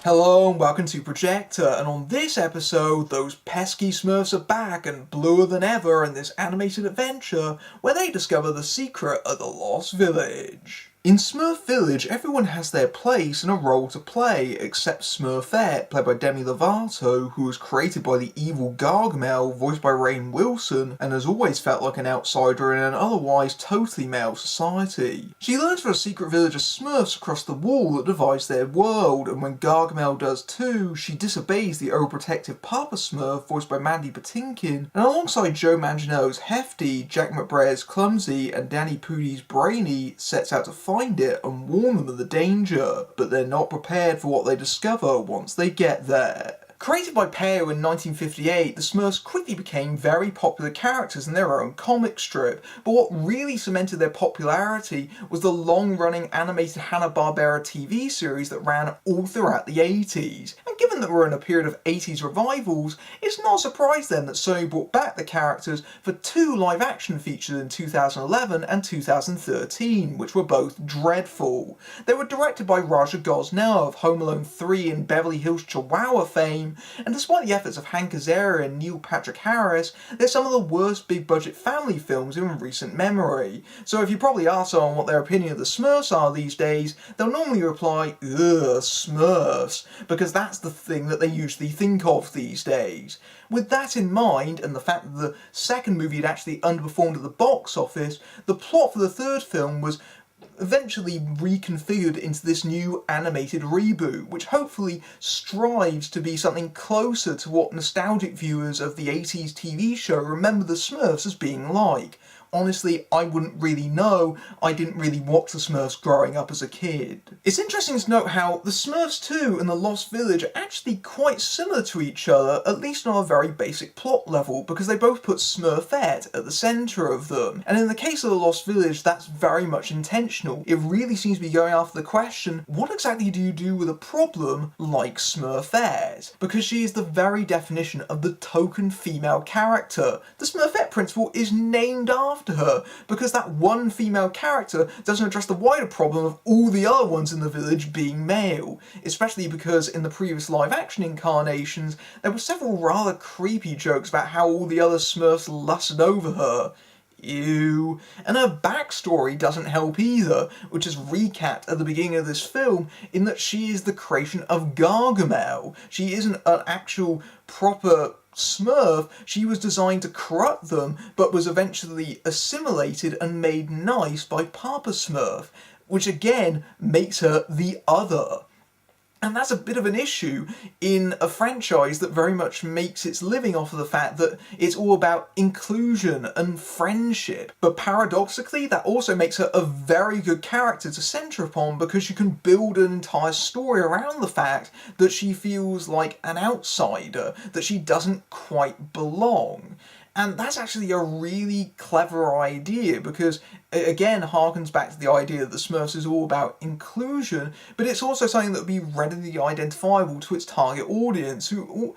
Hello and welcome to Projector, and on this episode, those pesky Smurfs are back and bluer than ever in this animated adventure where they discover the secret of the Lost Village. In Smurf Village, everyone has their place and a role to play, except Smurfette, played by Demi Lovato, who was created by the evil Gargamel, voiced by Rainn Wilson, and has always felt like an outsider in an otherwise totally male society. She learns from a secret village of Smurfs across the wall that divides their world, and when Gargamel does too, she disobeys the overprotective Papa Smurf, voiced by Mandy Patinkin, and alongside Joe Manganiello's Hefty, Jack McBraire's Clumsy, and Danny Pudi's Brainy, sets out to find it and warn them of the danger, but they're not prepared for what they discover once they get there. Created by Peyo in 1958, the Smurfs quickly became very popular characters in their own comic strip, but what really cemented their popularity was the long-running animated Hanna-Barbera TV series that ran all throughout the 80s. And given that we're in a period of 80s revivals, it's not a surprise then that Sony brought back the characters for two live-action features in 2011 and 2013, which were both dreadful. They were directed by Raja Gosnell of Home Alone 3 and Beverly Hills Chihuahua fame, and despite the efforts of Hank Azaria and Neil Patrick Harris, they're some of the worst big-budget family films in recent memory. So if you probably ask someone what their opinion of the Smurfs are these days, they'll normally reply, "Ugh, Smurfs," because that's the thing that they usually think of these days. With that in mind, and the fact that the second movie had actually underperformed at the box office, the plot for the third film was eventually reconfigured into this new animated reboot, which hopefully strives to be something closer to what nostalgic viewers of the 80s TV show remember the Smurfs as being like. Honestly, I wouldn't really know. I didn't really watch the Smurfs growing up as a kid. It's interesting to note how the Smurfs 2 and the Lost Village are actually quite similar to each other, at least on a very basic plot level, because they both put Smurfette at the centre of them. And in the case of the Lost Village, that's very much intentional. It really seems to be going after the question, what exactly do you do with a problem like Smurfette? Because she is the very definition of the token female character. The Smurfette principle is named after her, because that one female character doesn't address the wider problem of all the other ones in the village being male, especially because in the previous live-action incarnations there were several rather creepy jokes about how all the other Smurfs lusted over her. Ew. And her backstory doesn't help either, which is recapped at the beginning of this film in that she is the creation of Gargamel. She isn't an actual proper Smurf, she was designed to corrupt them, but was eventually assimilated and made nice by Papa Smurf, which again makes her the other. And that's a bit of an issue in a franchise that very much makes its living off of the fact that it's all about inclusion and friendship. But paradoxically, that also makes her a very good character to centre upon, because you can build an entire story around the fact that she feels like an outsider, that she doesn't quite belong. And that's actually a really clever idea, because it again harkens back to the idea that the Smurfs is all about inclusion, but it's also something that would be readily identifiable to its target audience, who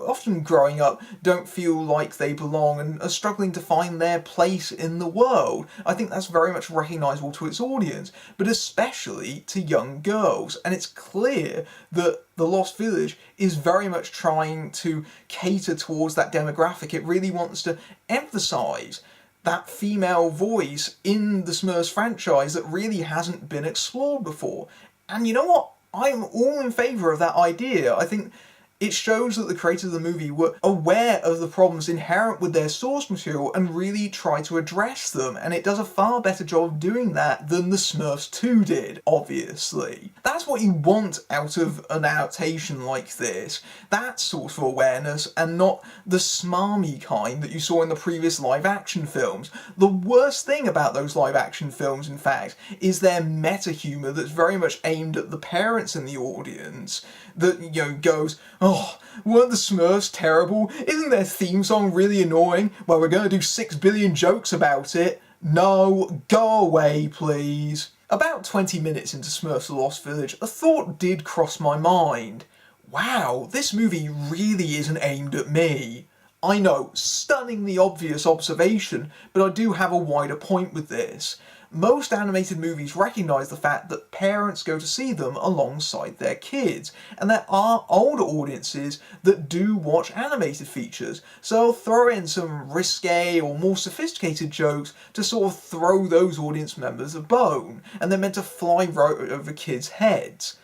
often growing up don't feel like they belong and are struggling to find their place in the world. I think that's very much recognisable to its audience, but especially to young girls. And it's clear that The Lost Village is very much trying to cater towards that demographic. It really wants to emphasise that female voice in the Smurfs franchise that really hasn't been explored before. And you know what? I'm all in favour of that idea. I think it shows that the creators of the movie were aware of the problems inherent with their source material and really tried to address them, and it does a far better job of doing that than the Smurfs 2 did, obviously. That's what you want out of an adaptation like this, that sort of awareness, and not the smarmy kind that you saw in the previous live-action films. The worst thing about those live-action films, in fact, is their meta-humour that's very much aimed at the parents in the audience, that, goes, "Oh, weren't the Smurfs terrible? Isn't their theme song really annoying? Well, we're going to do 6 billion jokes about it. No, go away, please." About 20 minutes into Smurfs: The Lost Village, a thought did cross my mind. Wow, this movie really isn't aimed at me. I know, stunningly obvious observation, but I do have a wider point with this. most animated movies recognise the fact that parents go to see them alongside their kids, and there are older audiences that do watch animated features, so they'll throw in some risque or more sophisticated jokes to sort of throw those audience members a bone, and they're meant to fly right over kids' heads.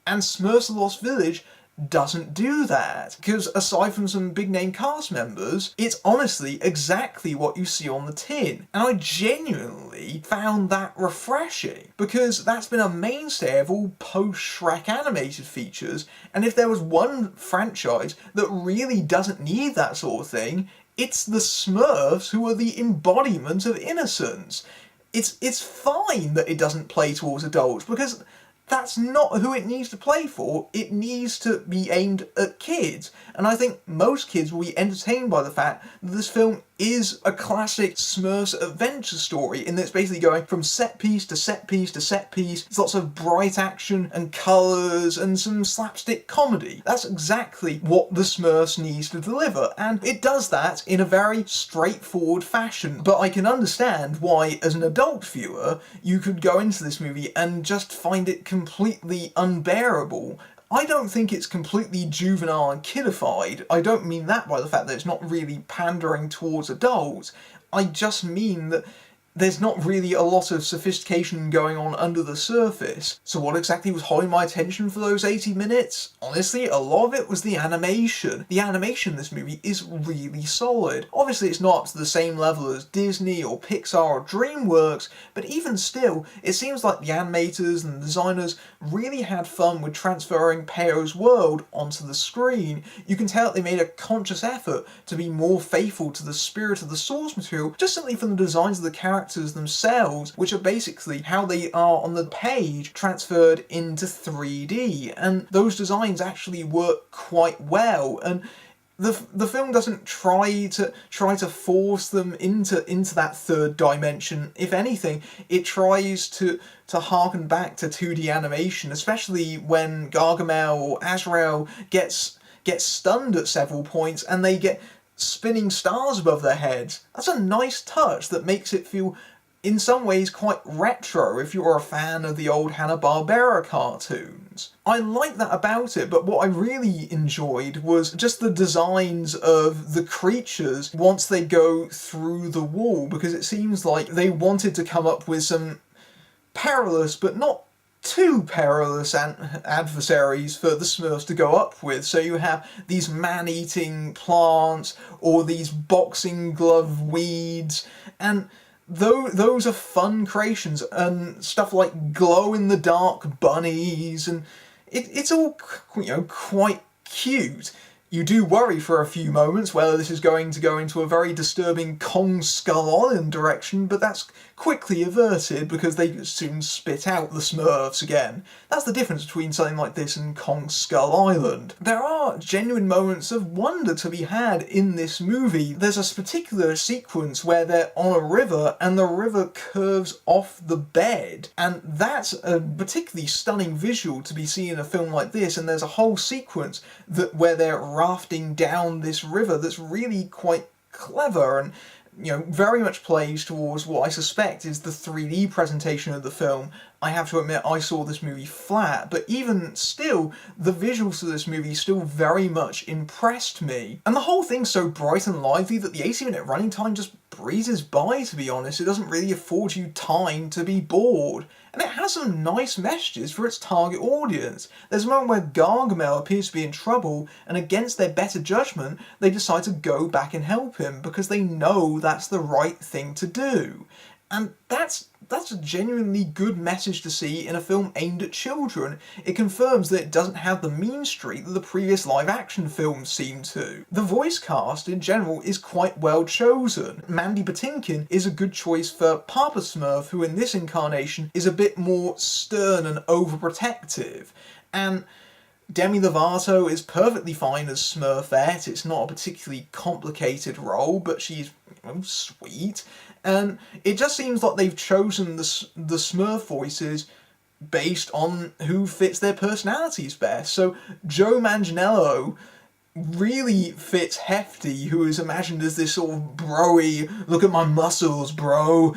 And Smurfs: The Lost Village doesn't do that, because aside from some big name cast members, it's honestly exactly what you see on the tin, and I genuinely found that refreshing, because that's been a mainstay of all post-Shrek animated features, and if there was one franchise that really doesn't need that sort of thing, it's the Smurfs, who are the embodiment of innocence. It's fine that it doesn't play towards adults, because that's not who it needs to play for. It needs to be aimed at kids. And I think most kids will be entertained by the fact that this film is a classic Smurfs adventure story, in that it's basically going from set piece to set piece to set piece. There's lots of bright action and colours and some slapstick comedy. That's exactly what the Smurfs needs to deliver, and it does that in a very straightforward fashion. But I can understand why, as an adult viewer, you could go into this movie and just find it completely unbearable. I don't think it's completely juvenile and kidified. I don't mean that by the fact that it's not really pandering towards adults. I just mean that there's not really a lot of sophistication going on under the surface. So what exactly was holding my attention for those 80 minutes? Honestly, a lot of it was the animation. The animation in this movie is really solid. Obviously it's not up to the same level as Disney or Pixar or DreamWorks, but even still, it seems like the animators and the designers really had fun with transferring Peyo's world onto the screen. You can tell that they made a conscious effort to be more faithful to the spirit of the source material, just simply from the designs of the characters themselves, which are basically how they are on the page transferred into 3D, and those designs actually work quite well, and the film doesn't try to force them into that third dimension. If anything, it tries to harken back to 2D animation, especially when Gargamel or Azrael gets stunned at several points and they get spinning stars above their heads. That's a nice touch that makes it feel, in some ways, quite retro if you're a fan of the old Hanna-Barbera cartoons. I like that about it, but what I really enjoyed was just the designs of the creatures once they go through the wall, because it seems like they wanted to come up with some perilous but not too perilous adversaries for the Smurfs to go up with. So you have these man-eating plants, or these boxing glove weeds, and those are fun creations, and stuff like glow-in-the-dark bunnies, and it's all, quite cute. You do worry for a few moments whether this is going to go into a very disturbing Kong Skull Island direction, but that's quickly averted because they soon spit out the Smurfs again. That's the difference between something like this and Kong Skull Island. There are genuine moments of wonder to be had in this movie. There's a particular sequence where they're on a river and the river curves off the bed, and that's a particularly stunning visual to be seen in a film like this, and there's a whole sequence where they're rafting down this river that's really quite clever and very much plays towards what I suspect is the 3D presentation of the film. I have to admit, I saw this movie flat, but even still, the visuals of this movie still very much impressed me. And the whole thing's so bright and lively that the 80-minute running time just breezes by, to be honest. It doesn't really afford you time to be bored. And it has some nice messages for its target audience. There's a moment where Gargamel appears to be in trouble, and against their better judgment, they decide to go back and help him because they know that's the right thing to do. And that's a genuinely good message to see in a film aimed at children. It confirms that it doesn't have the mean streak that the previous live-action films seem to. The voice cast, in general, is quite well chosen. Mandy Patinkin is a good choice for Papa Smurf, who in this incarnation is a bit more stern and overprotective. And Demi Lovato is perfectly fine as Smurfette. It's not a particularly complicated role, but she's sweet. And it just seems like they've chosen the Smurf voices based on who fits their personalities best. So Joe Manganiello really fits Hefty, who is imagined as this sort of bro-y, look at my muscles, bro.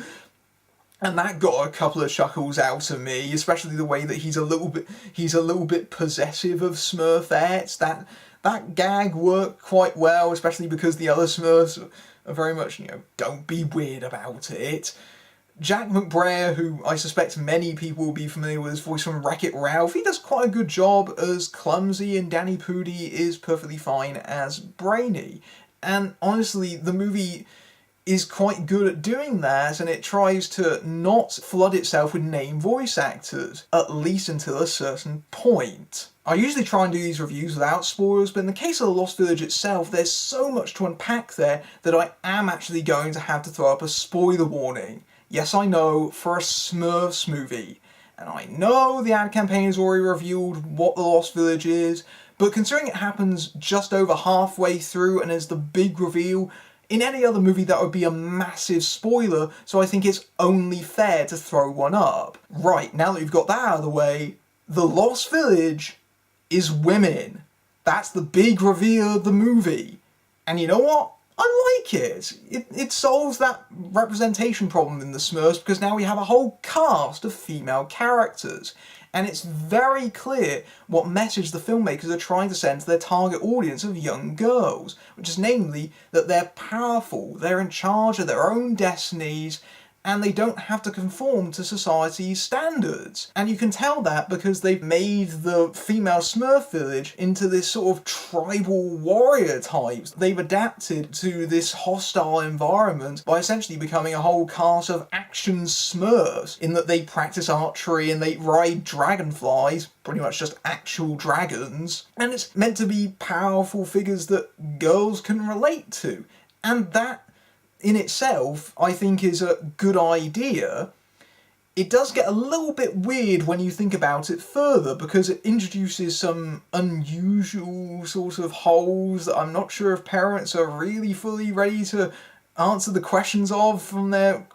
And that got a couple of chuckles out of me, especially the way that he's a little bit possessive of Smurfette. That gag worked quite well, especially because the other Smurfs are very much, don't be weird about it. Jack McBrayer, who I suspect many people will be familiar with his voice from Wreck-It Ralph, he does quite a good job as Clumsy, and Danny Pudi is perfectly fine as Brainy. And honestly, the movie is quite good at doing that, and it tries to not flood itself with name voice actors, at least until a certain point. I usually try and do these reviews without spoilers, but in the case of The Lost Village itself, there's so much to unpack there that I am actually going to have to throw up a spoiler warning. Yes, I know, for a Smurfs movie. And I know the ad campaign has already revealed what The Lost Village is, but considering it happens just over halfway through and is the big reveal, in any other movie that would be a massive spoiler, so I think it's only fair to throw one up. Right, now that we've got that out of the way, The Lost Village is women. That's the big reveal of the movie. And you know what? I like it. It solves that representation problem in the Smurfs because now we have a whole cast of female characters. And it's very clear what message the filmmakers are trying to send to their target audience of young girls, which is namely that they're powerful, they're in charge of their own destinies, and they don't have to conform to society's standards. And you can tell that because they've made the female Smurf village into this sort of tribal warrior types. They've adapted to this hostile environment by essentially becoming a whole cast of action Smurfs, in that they practice archery and they ride dragonflies, pretty much just actual dragons, and it's meant to be powerful figures that girls can relate to. And that in itself, I think, is a good idea. It does get a little bit weird when you think about it further, because it introduces some unusual sort of holes that I'm not sure if parents are really fully ready to answer the questions of from their,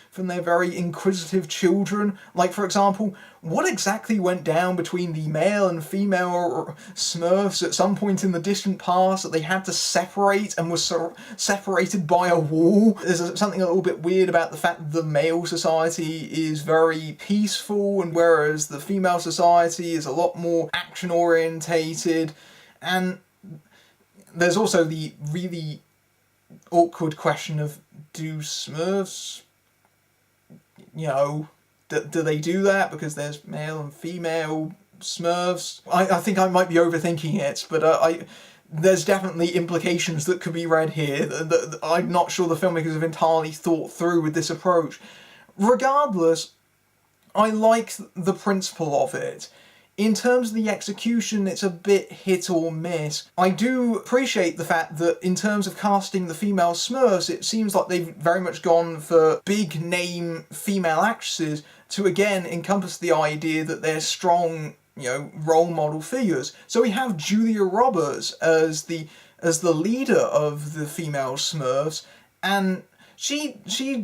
from their very inquisitive children. Like, for example, what exactly went down between the male and female Smurfs at some point in the distant past that they had to separate and was separated by a wall? There's something a little bit weird about the fact that the male society is very peaceful, and whereas the female society is a lot more action-orientated. And there's also the really awkward question of, do Smurfs, do they do that because there's male and female Smurfs? I think I might be overthinking it, but there's definitely implications that could be read here that I'm not sure the filmmakers have entirely thought through with this approach. Regardless, I like the principle of it. In terms of the execution, it's a bit hit or miss. I do appreciate the fact that in terms of casting the female Smurfs, it seems like they've very much gone for big name female actresses to again encompass the idea that they're strong, role model figures. So we have Julia Roberts as the leader of the female Smurfs, and she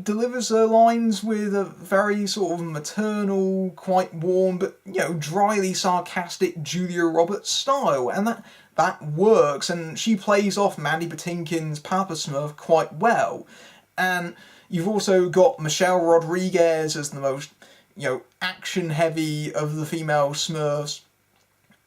delivers her lines with a very sort of maternal, quite warm, but, dryly sarcastic Julia Roberts style, and that works, and she plays off Mandy Patinkin's Papa Smurf quite well. And you've also got Michelle Rodriguez as the most, action-heavy of the female Smurfs,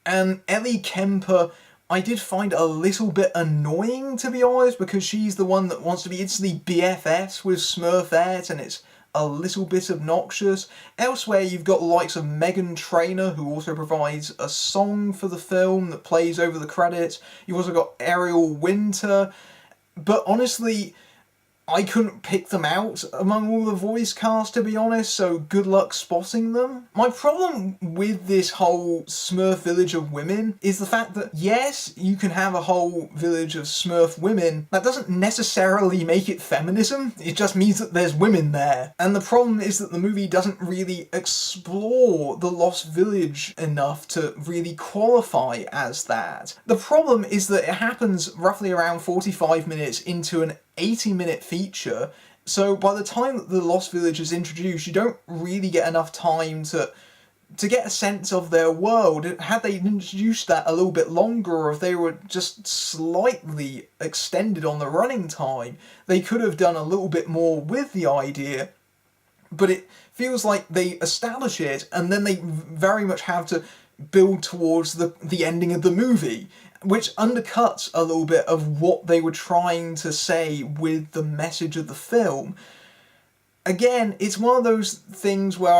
and Ellie Kemper I did find a little bit annoying, to be honest, because she's the one that wants to be instantly BFFs with Smurfette, and it's a little bit obnoxious. Elsewhere, you've got the likes of Meghan Trainor, who also provides a song for the film that plays over the credits. You've also got Ariel Winter, but honestly, I couldn't pick them out among all the voice cast, to be honest, so good luck spotting them. My problem with this whole Smurf village of women is the fact that, yes, you can have a whole village of Smurf women. That doesn't necessarily make it feminism, it just means that there's women there. And the problem is that the movie doesn't really explore the Lost Village enough to really qualify as that. The problem is that it happens roughly around 45 minutes into an 80-minute feature, so by the time that the Lost Village is introduced, you don't really get enough time to get a sense of their world. Had they introduced that a little bit longer, or if they were just slightly extended on the running time, they could have done a little bit more with the idea. but it feels like they establish it and then they very much have to build towards the ending of the movie, which undercuts a little bit of what they were trying to say with the message of the film. Again, it's one of those things where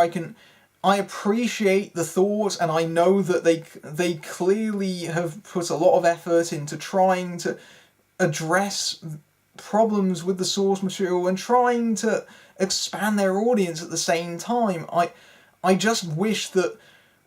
I appreciate the thought, and I know that they clearly have put a lot of effort into trying to address problems with the source material and trying to expand their audience at the same time. I just wish that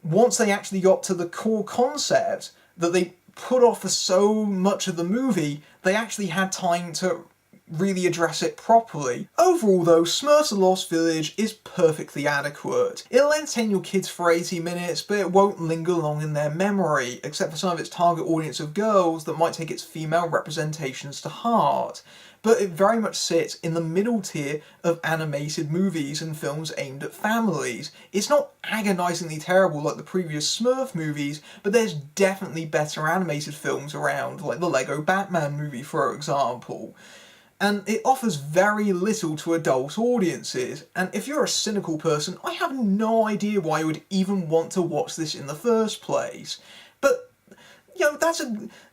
once they actually got to the core concept that they put off for so much of the movie, they actually had time to really address it properly. Overall though, Smurfs The Lost Village is perfectly adequate. It'll entertain your kids for 80 minutes, but it won't linger long in their memory, except for some of its target audience of girls that might take its female representations to heart. But it very much sits in the middle tier of animated movies and films aimed at families. It's not agonisingly terrible like the previous Smurf movies, but there's definitely better animated films around, like the Lego Batman movie for example. And it offers very little to adult audiences, and if you're a cynical person, I have no idea why you would even want to watch this in the first place. But, you know,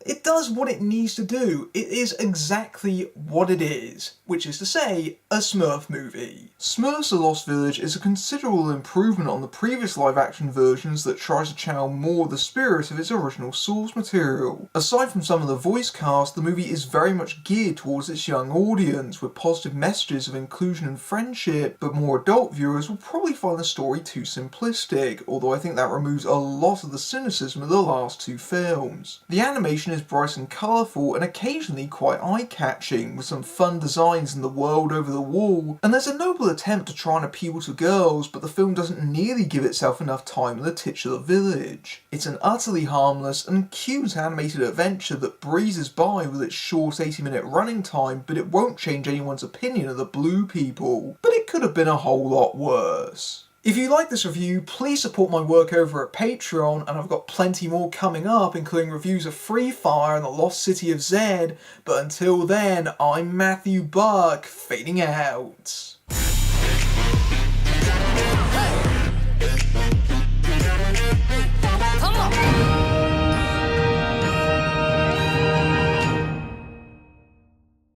it does what it needs to do. It is exactly what it is, which is to say, a Smurf movie. Smurfs The Lost Village is a considerable improvement on the previous live-action versions that tries to channel more the spirit of its original source material. Aside from some of the voice cast, the movie is very much geared towards its young audience, with positive messages of inclusion and friendship, but more adult viewers will probably find the story too simplistic, although I think that removes a lot of the cynicism of the last two films. The animation is bright and colourful and occasionally quite eye-catching, with some fun designs in the world over the wall, and there's a noble attempt to try and appeal to girls, but the film doesn't nearly give itself enough time in the titular village. It's an utterly harmless and cute animated adventure that breezes by with its short 80-minute running time, but it won't change anyone's opinion of the blue people. But it could have been a whole lot worse. If you like this review, please support my work over at Patreon, and I've got plenty more coming up, including reviews of Free Fire and the Lost City of Zed. But until then, I'm Matthew Buck, fading out.